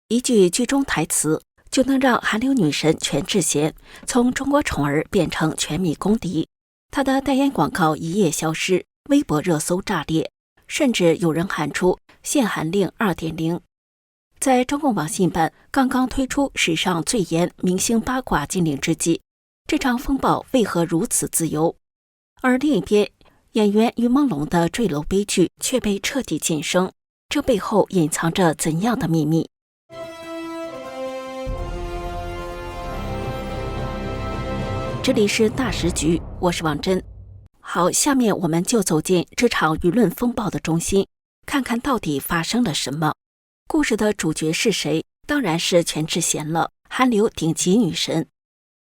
一句剧中台词就能让韩流女神全智贤从中国宠儿变成全民公敌。她的代言广告一夜消失，微博热搜炸裂，甚至有人喊出限韩令 2.0。 在中共网信办刚刚推出史上最严明星八卦禁令之际，这场风暴为何如此自由？而另一边，演员于朦胧的坠楼悲剧却被彻底晋升，这背后隐藏着怎样的秘密？这里是大时局，我是王真。好，下面我们就走进这场舆论风暴的中心，看看到底发生了什么。故事的主角是谁？当然是全智贤了，韩流顶级女神。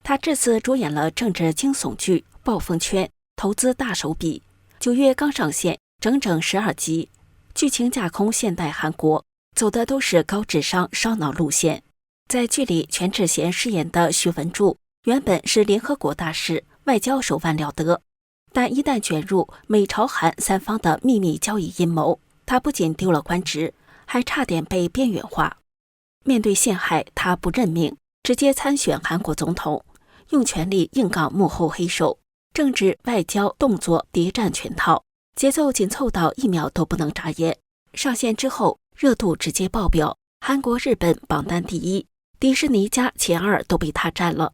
她这次主演了政治惊悚剧《暴风圈》，投资大手笔，9月刚上线，整整12集，剧情架空现代韩国，走的都是高智商烧脑路线。在剧里，全智贤饰演的徐文柱原本是联合国大使，外交手腕了得，但一旦卷入美朝韩三方的秘密交易阴谋，他不仅丢了官职，还差点被边缘化。面对陷害，他不认命，直接参选韩国总统，用权力硬杠幕后黑手，政治、外交、动作谍战全套，节奏紧凑到1秒都不能眨眼。上线之后，热度直接爆表，韩国、日本榜单第1，迪士尼家前2都被他占了。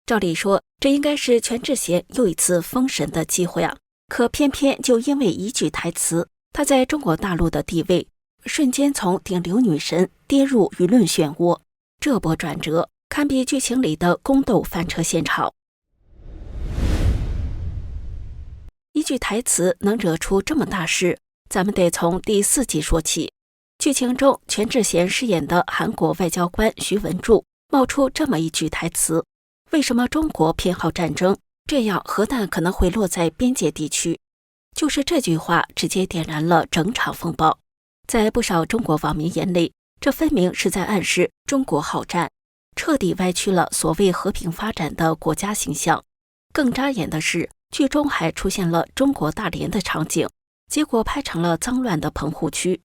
照理说，这应该是全智贤又一次封神的机会啊！可偏偏就因为一句台词，她在中国大陆的地位瞬间从顶流女神跌入舆论漩涡。这波转折堪比剧情里的宫斗翻车现场。一句台词能惹出这么大事，咱们得从第4集说起。剧情中，全智贤饰演的韩国外交官徐文柱冒出这么一句台词：为什么中国偏好战争？这样核弹可能会落在边界地区。就是这句话直接点燃了整场风暴。在不少中国网民眼里，这分明是在暗示中国好战，彻底歪曲了所谓和平发展的国家形象。更扎眼的是，剧中还出现了中国大连的场景，结果拍成了脏乱的棚户区。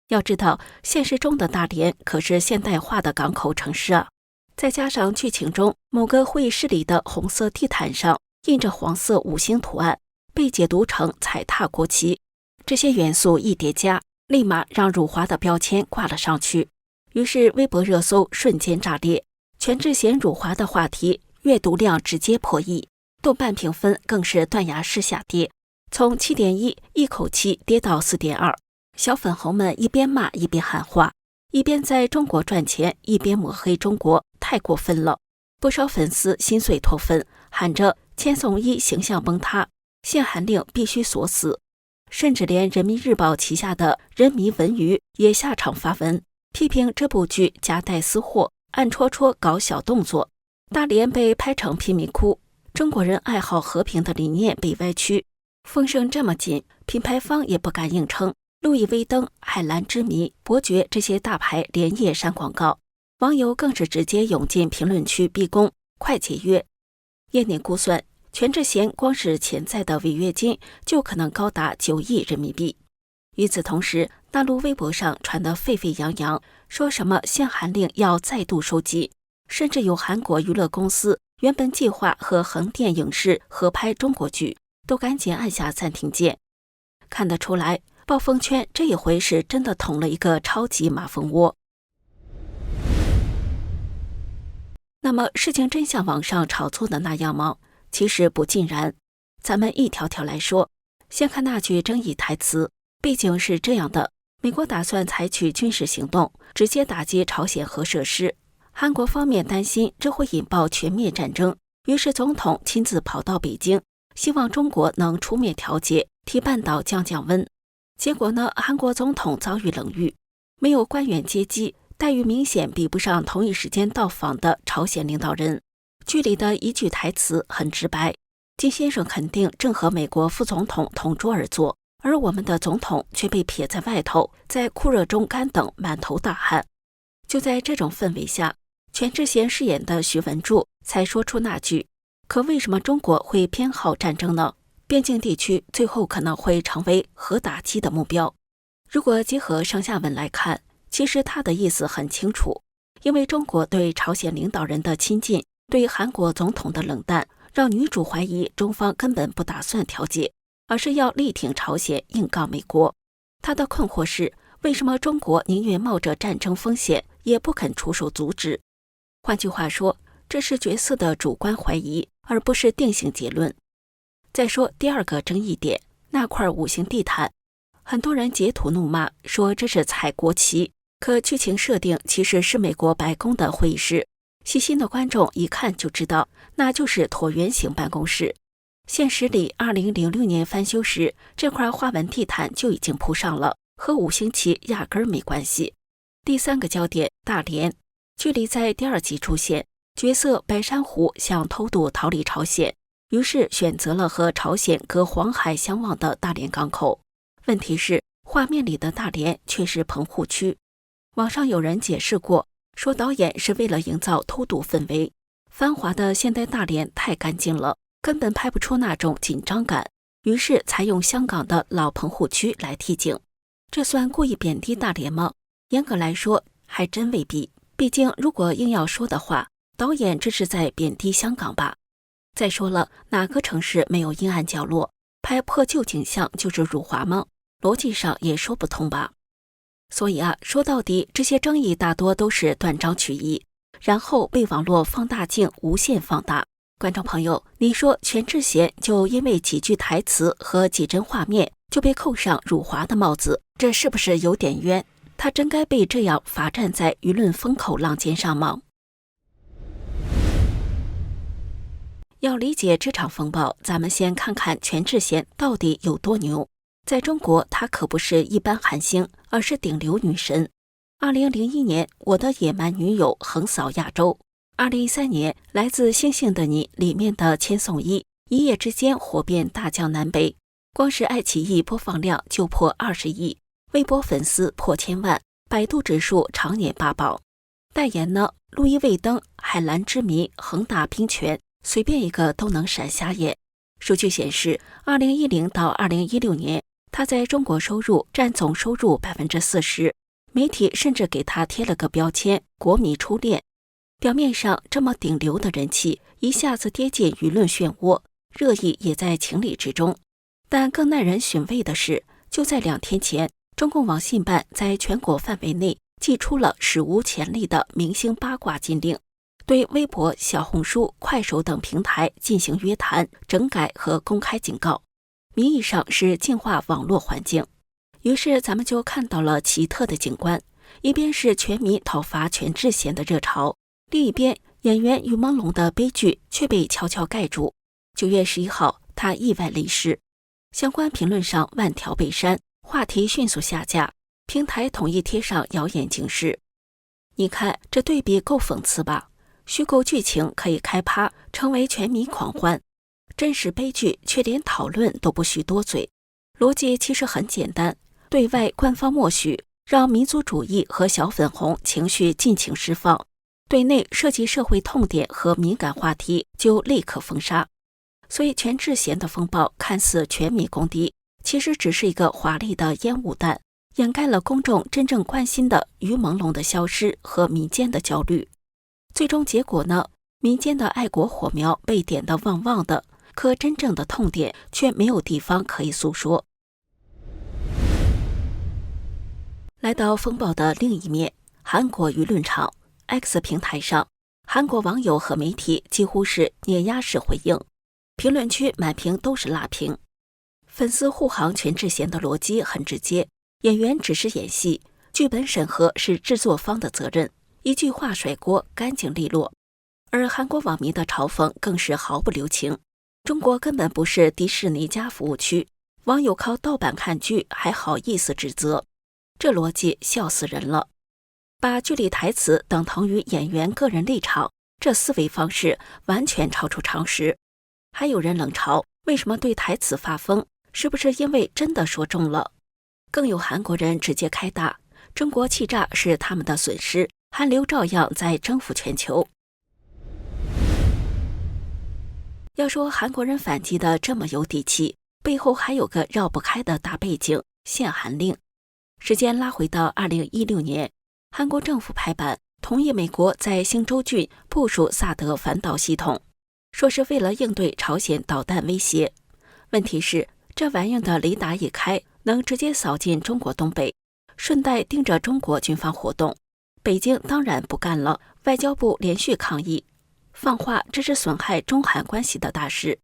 要知道，现实中的大连可是现代化的港口城市啊。再加上剧情中某个会议室里的红色地毯上印着黄色5星图案，被解读成踩踏国旗，这些元素一叠加，立马让辱华的标签挂了上去。于是微博热搜瞬间炸裂，全智贤辱华的话题阅读量直接破亿，豆瓣评分更是断崖式下跌，从 7.1 一口气跌到 4.2。 小粉红们一边骂一边喊话，一边在中国赚钱，一边抹黑中国，太过分了。不少粉丝心碎脱粉，喊着千颂伊形象崩塌，限韩令必须锁死。甚至连人民日报旗下的人民文娱也下场发文，批评这部剧夹带私货，暗戳戳搞小动作。大连被拍成贫民窟，中国人爱好和平的理念被歪曲。风声这么紧，品牌方也不敢硬撑，路易威登、海蓝之谜、伯爵这些大牌连夜删广告，网友更是直接涌进评论区逼宫，快解约。业内估算，全智贤光是潜在的违约金就可能高达9亿人民币。与此同时，大陆微博上传得沸沸扬扬，说什么限韩令要再度收紧，甚至有韩国娱乐公司原本计划和横店影视合拍中国剧，都赶紧按下暂停键。看得出来，暴风圈这一回是真的捅了一个超级马蜂窝。那么事情真像网上炒作的那样吗？其实不尽然。咱们一条条来说。先看那句争议台词，毕竟是这样的：美国打算采取军事行动，直接打击朝鲜核设施。韩国方面担心这会引爆全面战争，于是总统亲自跑到北京，希望中国能出面调解，替半岛降降温。结果呢，韩国总统遭遇冷遇，没有官员接机，待遇明显比不上同一时间到访的朝鲜领导人。剧里的一句台词很直白：金先生肯定正和美国副总统同桌而坐，而我们的总统却被撇在外头，在酷热中干等，满头大汗。就在这种氛围下，全智贤饰演的徐文柱才说出那句：可为什么中国会偏好战争呢？边境地区最后可能会成为核打击的目标。如果结合上下文来看，其实他的意思很清楚，因为中国对朝鲜领导人的亲近，对韩国总统的冷淡，让女主怀疑中方根本不打算调解，而是要力挺朝鲜，硬杠美国。她的困惑是，为什么中国宁愿冒着战争风险，也不肯出手阻止？换句话说，这是角色的主观怀疑，而不是定性结论。再说第二个争议点，那块五星地毯，很多人截图怒骂说这是踩国旗，可剧情设定其实是美国白宫的会议室，细心的观众一看就知道，那就是椭圆形办公室。现实里2006年翻修时，这块花纹地毯就已经铺上了，和五星旗压根儿没关系。第三个焦点，大连，距离在第2集出现，角色白珊瑚想偷渡逃离朝鲜，于是选择了和朝鲜隔黄海相望的大连港口。问题是，画面里的大连却是棚户区。网上有人解释过，说导演是为了营造偷渡氛围，繁华的现代大连太干净了，根本拍不出那种紧张感，于是才用香港的老棚户区来替景。这算故意贬低大连吗？严格来说，还真未必。毕竟如果硬要说的话，导演这是在贬低香港吧。再说了，哪个城市没有阴暗角落？拍破旧景象就是辱华吗？逻辑上也说不通吧。所以说到底，这些争议大多都是断章取义，然后被网络放大镜无限放大。观众朋友，你说全智贤就因为几句台词和几帧画面就被扣上辱华的帽子，这是不是有点冤？他真该被这样罚站在舆论风口浪尖上吗？要理解这场风暴，咱们先看看全智贤到底有多牛。在中国，她可不是一般韩星，而是顶流女神。2001年，我的野蛮女友横扫亚洲。2013年，来自星星的你里面的千颂伊一夜之间火遍大江南北，光是爱奇艺播放量就破20亿，微博粉丝破1000万，百度指数常年霸榜。代言呢，路易威登、海蓝之谜、恒大冰泉，随便一个都能闪瞎眼。数据显示，2010到2016年，他在中国收入占总收入40%，媒体甚至给他贴了个标签“国迷初恋”。表面上这么顶流的人气，一下子跌进舆论漩涡，热议也在情理之中。但更耐人寻味的是，就在2天前，中共网信办在全国范围内祭出了史无前例的明星八卦禁令，对微博、小红书、快手等平台进行约谈、整改和公开警告，名义上是净化网络环境。于是咱们就看到了奇特的景观，一边是全民讨伐全智贤的热潮，另一边演员于朦胧的悲剧却被悄悄盖住。9月11号，他意外离世。相关评论上万条被删，话题迅速下架，平台统一贴上谣言警示。你看这对比够讽刺吧？虚构剧情可以开趴，成为全民狂欢，真实悲剧却连讨论都不许多嘴。逻辑其实很简单，对外官方默许，让民族主义和小粉红情绪尽情释放；对内涉及社会痛点和敏感话题，就立刻封杀。所以全智贤的风暴看似全民公敌，其实只是一个华丽的烟雾弹，掩盖了公众真正关心的于朦胧的消失和民间的焦虑。最终结果呢？民间的爱国火苗被点得旺旺的，可真正的痛点却没有地方可以诉说。来到风暴的另一面，韩国舆论场 X 平台上，韩国网友和媒体几乎是碾压式回应，评论区满屏都是辣评。粉丝护航全智贤的逻辑很直接，演员只是演戏，剧本审核是制作方的责任，一句话甩锅，干净利落。而韩国网民的嘲讽更是毫不留情，中国根本不是迪士尼加服务区，网友靠盗版看剧还好意思指责，这逻辑笑死人了。把剧里台词等同于演员个人立场，这思维方式完全超出常识。还有人冷嘲，为什么对台词发疯？是不是因为真的说中了？更有韩国人直接开打，中国气炸是他们的损失，韩流照样在征服全球。要说韩国人反击的这么有底气，背后还有个绕不开的大背景——限韩令。时间拉回到2016年，韩国政府拍板同意美国在星洲郡部署萨德反导系统，说是为了应对朝鲜导弹威胁。问题是，这玩意的雷达一开，能直接扫进中国东北，顺带盯着中国军方活动。北京当然不干了，外交部连续抗议，放话这是损害中韩关系的大事。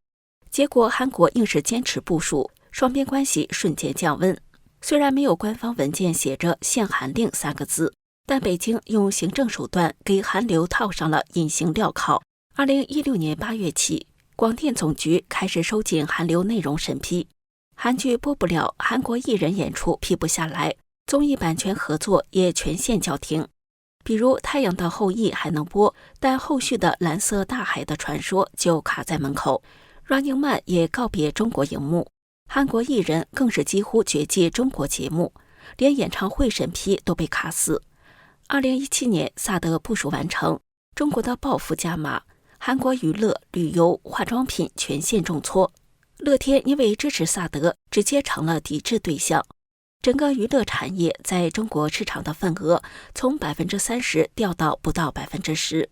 结果韩国硬是坚持部署，双边关系瞬间降温。虽然没有官方文件写着限韩令3个字，但北京用行政手段给韩流套上了隐形镣铐。2016年8月起，广电总局开始收紧韩流内容审批，韩剧播不了，韩国艺人演出批不下来，综艺版权合作也全线叫停。比如《太阳的后裔》还能播，但后续的《蓝色大海的传说》就卡在门口。Running Man 也告别中国荧幕，韩国艺人更是几乎绝迹中国节目，连演唱会审批都被卡死。2017年萨德部署完成，中国的报复加码，韩国娱乐、旅游、化妆品全线重挫。乐天因为支持萨德，直接成了抵制对象。整个娱乐产业在中国市场的份额从 30% 掉到不到 10%。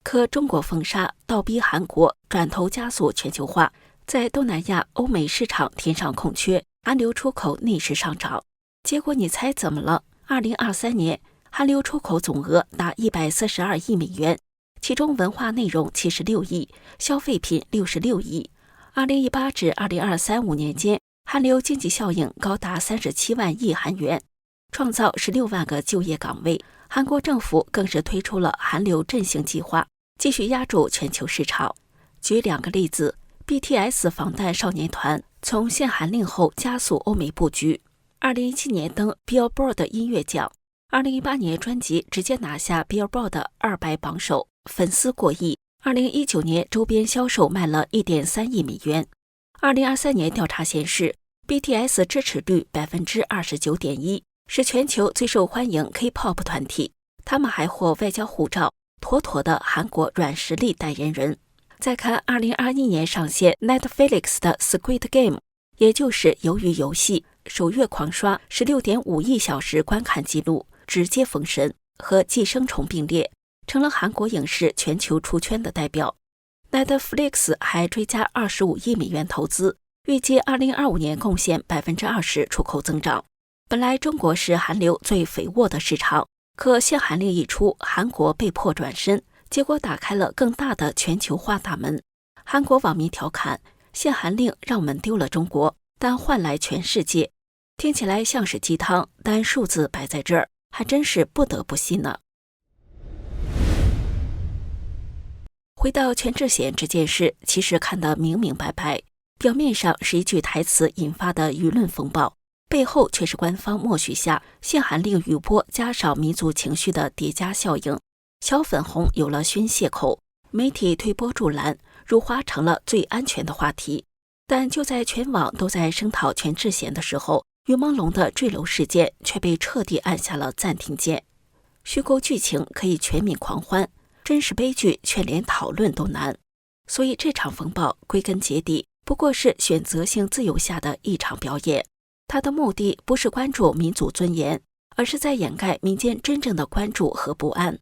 可中国封杀，倒逼韩国转头加速全球化，在东南亚、欧美市场填上空缺，韩流出口逆势上涨。结果你猜怎么了？2023年韩流出口总额达142亿美元，其中文化内容76亿，消费品66亿。2018至2023-5年间，韩流经济效应高达37万亿韩元，创造16万个就业岗位。韩国政府更是推出了韩流振兴计划，继续压住全球市场。举2个例子 ，BTS 防弹少年团从限韩令后加速欧美布局，2017年登 Billboard 音乐奖，2018年专辑直接拿下 Billboard 200榜首，粉丝过亿。2019年周边销售卖了 1.3 亿美元。2023年调查显示 ，BTS 支持率 29.1%， 是全球最受欢迎 K-pop 团体。他们还获外交护照，妥妥的韩国软实力代言人。再看2021年上线 Netflix 的 Squid Game， 也就是鱿鱼游戏，首月狂刷 16.5 亿小时观看记录，直接封神，和寄生虫并列，成了韩国影视全球出圈的代表。Netflix 还追加25亿美元投资，预计2025年贡献 20% 出口增长。本来中国是韩流最肥沃的市场，可限韩令一出，韩国被迫转身，结果打开了更大的全球化大门。韩国网民调侃，限韩令让我们丢了中国，但换来全世界。听起来像是鸡汤，但数字摆在这儿，还真是不得不信呢。回到全智贤这件事，其实看得明明白白，表面上是一句台词引发的舆论风暴，背后却是官方默许下限韩令余波加上民族情绪的叠加效应。小粉红有了宣泄口，媒体推波助澜，辱华成了最安全的话题。但就在全网都在声讨全智贤的时候，于朦胧的坠楼事件却被彻底按下了暂停键。虚构剧情可以全民狂欢，真实悲剧却连讨论都难。所以这场风暴归根结底不过是选择性自由下的一场表演，它的目的不是关注民族尊严，而是在掩盖民间真正的关注和不安。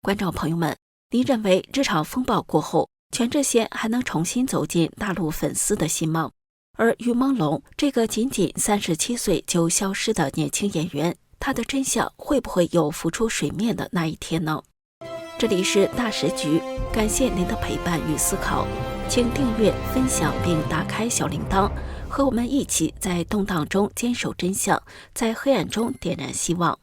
观众朋友们，您认为这场风暴过后，全智贤还能重新走进大陆粉丝的心吗？而于朦胧这个仅仅37岁就消失的年轻演员，他的真相会不会有浮出水面的那一天呢？这里是大时局，感谢您的陪伴与思考，请订阅、分享并打开小铃铛，和我们一起在动荡中坚守真相，在黑暗中点燃希望。